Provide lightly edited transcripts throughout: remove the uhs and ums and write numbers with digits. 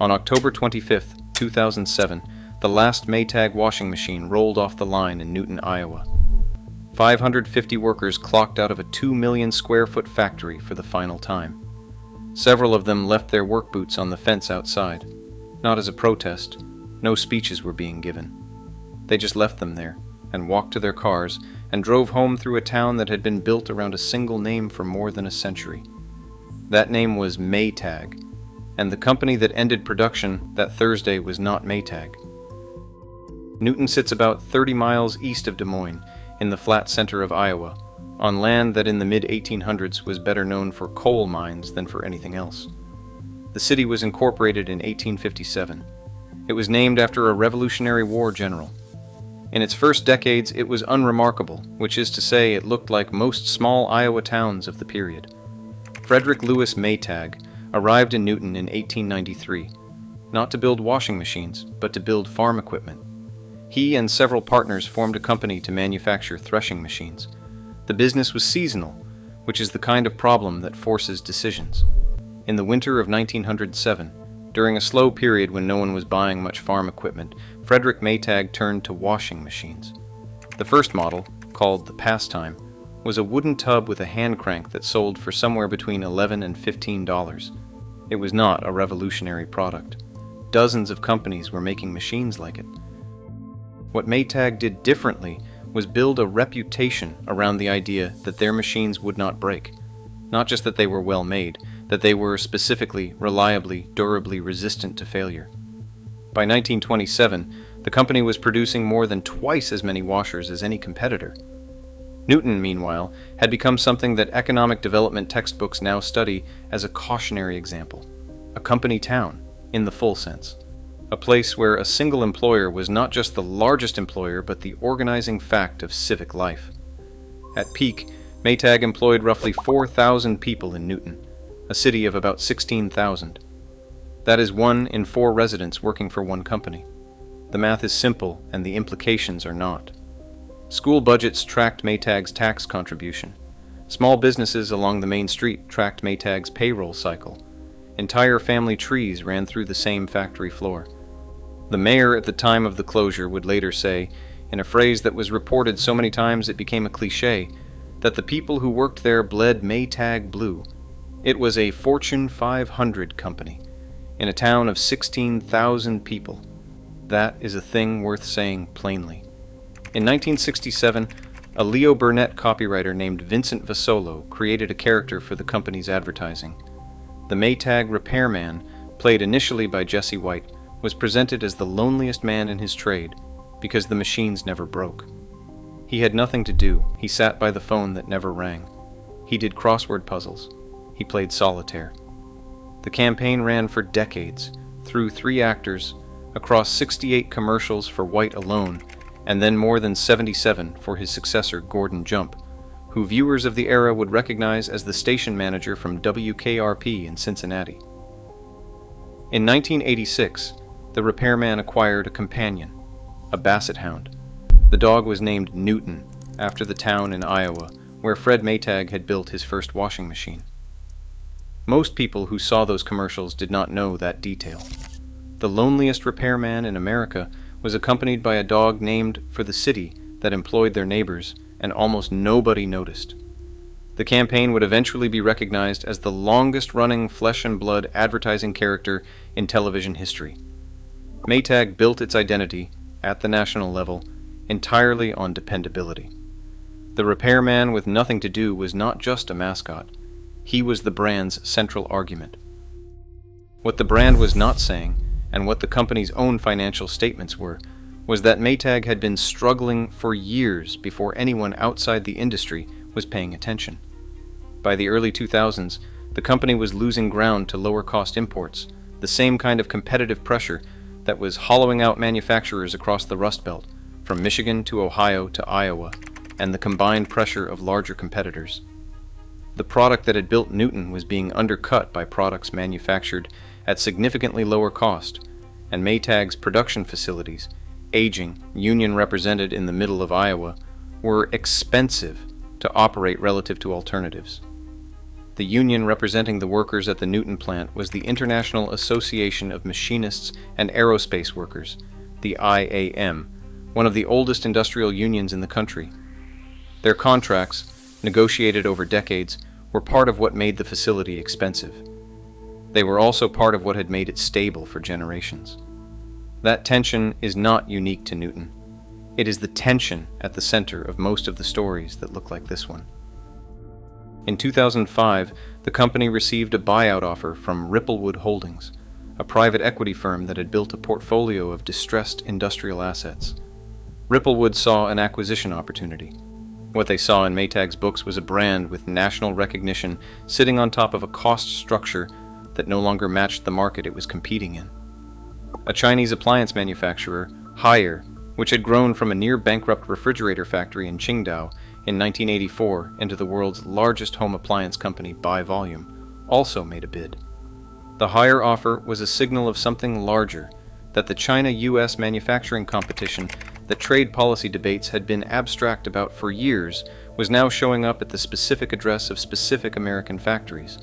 On October 25, 2007, the last Maytag washing machine rolled off the line in Newton, Iowa. 550 workers clocked out of a 2 million square foot factory for the final time. Several of them left their work boots on the fence outside. Not as a protest. No speeches were being given. They just left them there and walked to their cars and drove home through a town that had been built around a single name for more than a century. That name was Maytag, and the company that ended production that Thursday was not Maytag. Newton sits about 30 miles east of Des Moines, in the flat center of Iowa, on land that in the mid-1800s was better known for coal mines than for anything else. The city was incorporated in 1857. It was named after a Revolutionary War general. In its first decades, it was unremarkable, which is to say it looked like most small Iowa towns of the period. Frederick Lewis Maytag arrived in Newton in 1893, not to build washing machines, but to build farm equipment. He and several partners formed a company to manufacture threshing machines. The business was seasonal, which is the kind of problem that forces decisions. In the winter of 1907, during a slow period when no one was buying much farm equipment, Frederick Maytag turned to washing machines. The first model, called the Pastime, was a wooden tub with a hand crank that sold for somewhere between $11 and $15. It was not a revolutionary product. Dozens of companies were making machines like it. What Maytag did differently was build a reputation around the idea that their machines would not break. Not just that they were well made, that they were specifically, reliably, durably resistant to failure. By 1927, the company was producing more than twice as many washers as any competitor. Newton, meanwhile, had become something that economic development textbooks now study as a cautionary example. A company town, in the full sense. A place where a single employer was not just the largest employer, but the organizing fact of civic life. At peak, Maytag employed roughly 4,000 people in Newton, a city of about 16,000. That is 1 in 4 residents working for one company. The math is simple, and the implications are not. School budgets tracked Maytag's tax contribution. Small businesses along the main street tracked Maytag's payroll cycle. Entire family trees ran through the same factory floor. The mayor at the time of the closure would later say, in a phrase that was reported so many times it became a cliché, that the people who worked there bled Maytag blue. It was a Fortune 500 company, in a town of 16,000 people. That is a thing worth saying plainly. In 1967, a Leo Burnett copywriter named Vincent Vasolo created a character for the company's advertising. The Maytag repairman, played initially by Jesse White, was presented as the loneliest man in his trade because the machines never broke. He had nothing to do. He sat by the phone that never rang. He did crossword puzzles. He played solitaire. The campaign ran for decades, through 3 actors, across 68 commercials for White alone, and then more than 77 for his successor Gordon Jump, who viewers of the era would recognize as the station manager from WKRP in Cincinnati. In 1986, the repairman acquired a companion, a basset hound. The dog was named Newton, after the town in Iowa where Fred Maytag had built his first washing machine. Most people who saw those commercials did not know that detail. The loneliest repairman in America was accompanied by a dog named for the city that employed their neighbors, and almost nobody noticed. The campaign would eventually be recognized as the longest-running flesh-and-blood advertising character in television history. Maytag built its identity, at the national level, entirely on dependability. The repairman with nothing to do was not just a mascot. He was the brand's central argument. What the brand was not saying, and what the company's own financial statements were, was that Maytag had been struggling for years before anyone outside the industry was paying attention. By the early 2000s, the company was losing ground to lower-cost imports, the same kind of competitive pressure that was hollowing out manufacturers across the Rust Belt, from Michigan to Ohio to Iowa, and the combined pressure of larger competitors. The product that had built Newton was being undercut by products manufactured at significantly lower cost, and Maytag's production facilities, aging, union-represented in the middle of Iowa, were expensive to operate relative to alternatives. The union representing the workers at the Newton plant was the International Association of Machinists and Aerospace Workers, the IAM, one of the oldest industrial unions in the country. Their contracts, negotiated over decades, were part of what made the facility expensive. They were also part of what had made it stable for generations. That tension is not unique to Newton. It is the tension at the center of most of the stories that look like this one. In 2005, the company received a buyout offer from Ripplewood Holdings, a private equity firm that had built a portfolio of distressed industrial assets. Ripplewood saw an acquisition opportunity. What they saw in Maytag's books was a brand with national recognition sitting on top of a cost structure that no longer matched the market it was competing in. A Chinese appliance manufacturer, Haier, which had grown from a near-bankrupt refrigerator factory in Qingdao in 1984 into the world's largest home appliance company by volume, also made a bid. The Haier offer was a signal of something larger, that the China-US manufacturing competition that trade policy debates had been abstract about for years was now showing up at the specific address of specific American factories.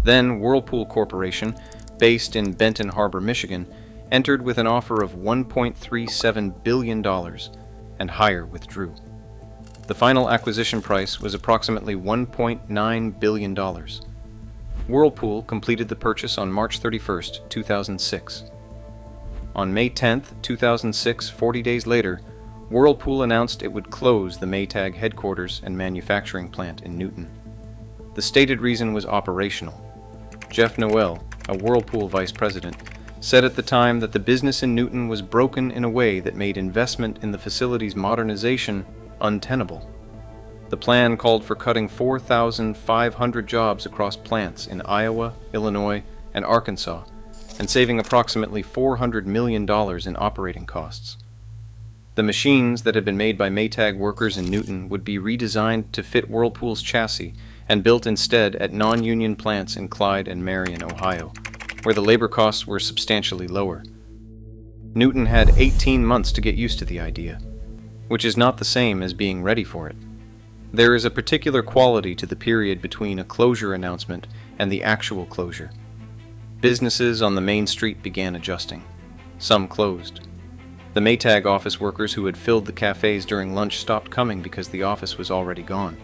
Then Whirlpool Corporation, based in Benton Harbor, Michigan, entered with an offer of $1.37 billion, and Haier withdrew. The final acquisition price was approximately $1.9 billion. Whirlpool completed the purchase on March 31, 2006. On May 10, 2006, 40 days later, Whirlpool announced it would close the Maytag headquarters and manufacturing plant in Newton. The stated reason was operational. Jeff Noel, a Whirlpool vice president, said at the time that the business in Newton was broken in a way that made investment in the facility's modernization untenable. The plan called for cutting 4,500 jobs across plants in Iowa, Illinois, and Arkansas, and saving approximately $400 million in operating costs. The machines that had been made by Maytag workers in Newton would be redesigned to fit Whirlpool's chassis and built instead at non-union plants in Clyde and Marion, Ohio, where the labor costs were substantially lower. Newton had 18 months to get used to the idea, which is not the same as being ready for it. There is a particular quality to the period between a closure announcement and the actual closure. Businesses on the main street began adjusting. Some closed. The Maytag office workers who had filled the cafes during lunch stopped coming because the office was already gone.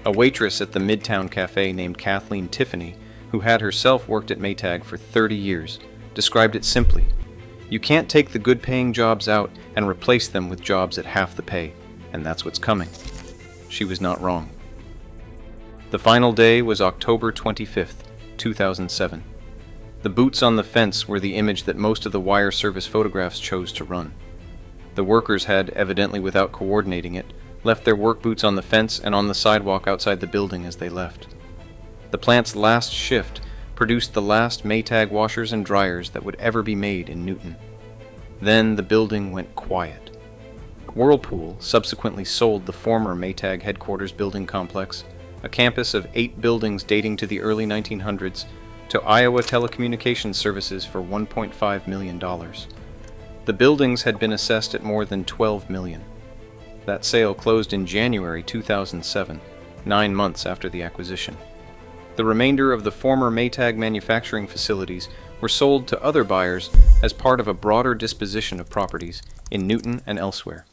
A waitress at the Midtown Cafe named Kathleen Tiffany, who had herself worked at Maytag for 30 years, described it simply: "You can't take the good-paying jobs out and replace them with jobs at half the pay, and that's what's coming." She was not wrong. The final day was October 25th, 2007. The boots on the fence were the image that most of the wire service photographs chose to run. The workers had, evidently without coordinating it, left their work boots on the fence and on the sidewalk outside the building as they left. The plant's last shift produced the last Maytag washers and dryers that would ever be made in Newton. Then the building went quiet. Whirlpool subsequently sold the former Maytag headquarters building complex, a campus of 8 buildings dating to the early 1900s, to Iowa Telecommunications Services for $1.5 million. The buildings had been assessed at more than $12 million. That sale closed in January 2007, 9 months after the acquisition. The remainder of the former Maytag manufacturing facilities were sold to other buyers as part of a broader disposition of properties in Newton and elsewhere.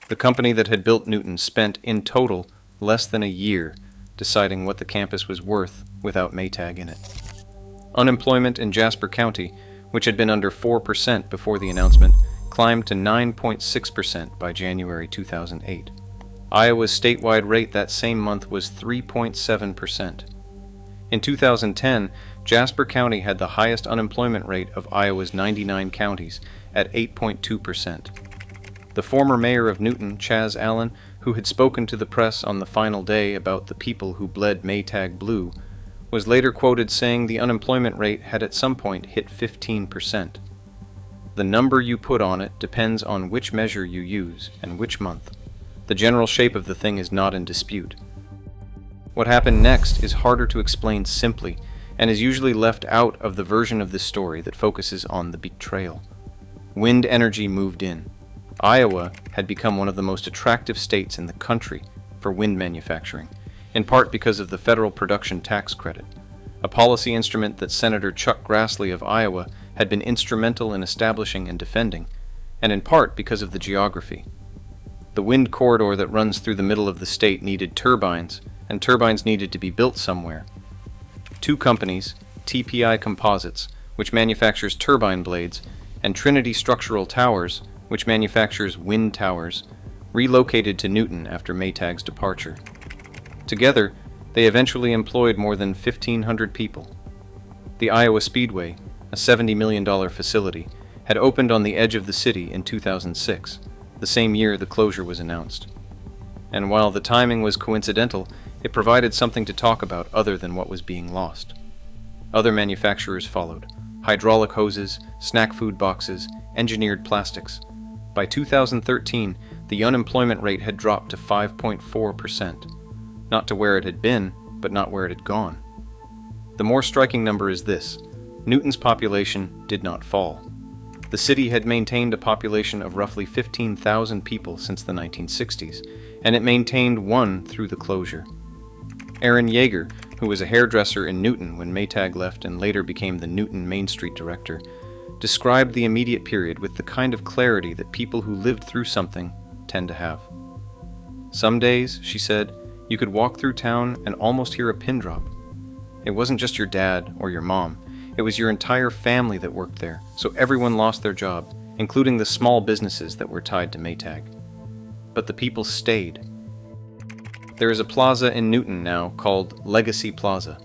The company that had built Newton spent, in total, less than a year deciding what the campus was worth without Maytag in it. Unemployment in Jasper County, which had been under 4% before the announcement, climbed to 9.6% by January 2008. Iowa's statewide rate that same month was 3.7%. In 2010, Jasper County had the highest unemployment rate of Iowa's 99 counties at 8.2%. The former mayor of Newton, Chaz Allen, who had spoken to the press on the final day about the people who bled Maytag blue, was later quoted saying the unemployment rate had at some point hit 15%. The number you put on it depends on which measure you use and which month. The general shape of the thing is not in dispute. What happened next is harder to explain simply, and is usually left out of the version of this story that focuses on the betrayal. Wind energy moved in. Iowa had become one of the most attractive states in the country for wind manufacturing. in part because of the federal production tax credit, a policy instrument that Senator Chuck Grassley of Iowa had been instrumental in establishing and defending, and in part because of the geography. The wind corridor that runs through the middle of the state needed turbines, and turbines needed to be built somewhere. Two companies, TPI Composites, which manufactures turbine blades, and Trinity Structural Towers, which manufactures wind towers, relocated to Newton after Maytag's departure. Together, they eventually employed more than 1,500 people. The Iowa Speedway, a $70 million facility, had opened on the edge of the city in 2006, the same year the closure was announced. And while the timing was coincidental, it provided something to talk about other than what was being lost. Other manufacturers followed: hydraulic hoses, snack food boxes, engineered plastics. By 2013, the unemployment rate had dropped to 5.4%. Not to where it had been, but not where it had gone. The more striking number is this: Newton's population did not fall. The city had maintained a population of roughly 15,000 people since the 1960s, and it maintained one through the closure. Aaron Yeager, who was a hairdresser in Newton when Maytag left and later became the Newton Main Street director, described the immediate period with the kind of clarity that people who lived through something tend to have. Some days, she said, you could walk through town and almost hear a pin drop. It wasn't just your dad or your mom. It was your entire family that worked there, so everyone lost their job, including the small businesses that were tied to Maytag. But the people stayed. There is a plaza in Newton now called Legacy Plaza.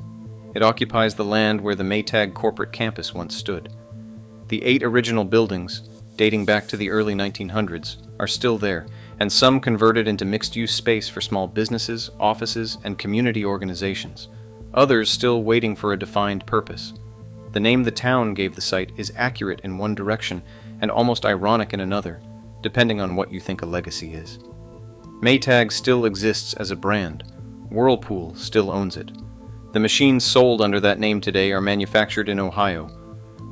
It occupies the land where the Maytag corporate campus once stood. The 8 original buildings, dating back to the early 1900s, are still there, and some converted into mixed-use space for small businesses, offices, and community organizations. Others still waiting for a defined purpose. The name the town gave the site is accurate in one direction and almost ironic in another, depending on what you think a legacy is. Maytag still exists as a brand. Whirlpool still owns it. The machines sold under that name today are manufactured in Ohio.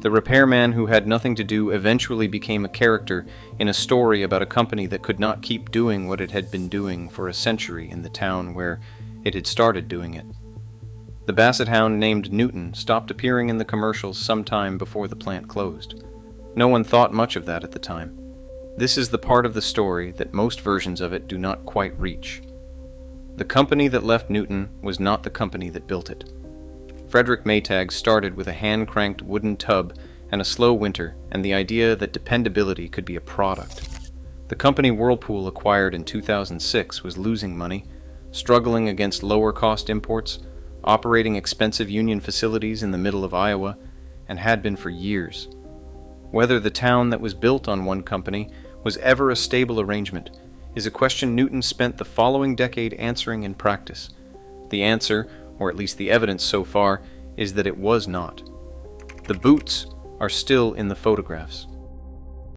The repairman who had nothing to do eventually became a character in a story about a company that could not keep doing what it had been doing for a century in the town where it had started doing it. The basset hound named Newton stopped appearing in the commercials sometime before the plant closed. No one thought much of that at the time. This is the part of the story that most versions of it do not quite reach. The company that left Newton was not the company that built it. Frederick Maytag started with a hand-cranked wooden tub and a slow winter and the idea that dependability could be a product. The company Whirlpool acquired in 2006 was losing money, struggling against lower-cost imports, operating expensive union facilities in the middle of Iowa, and had been for years. Whether the town that was built on one company was ever a stable arrangement is a question Newton spent the following decade answering in practice. The answer, or at least the evidence so far, is that it was not. The boots are still in the photographs.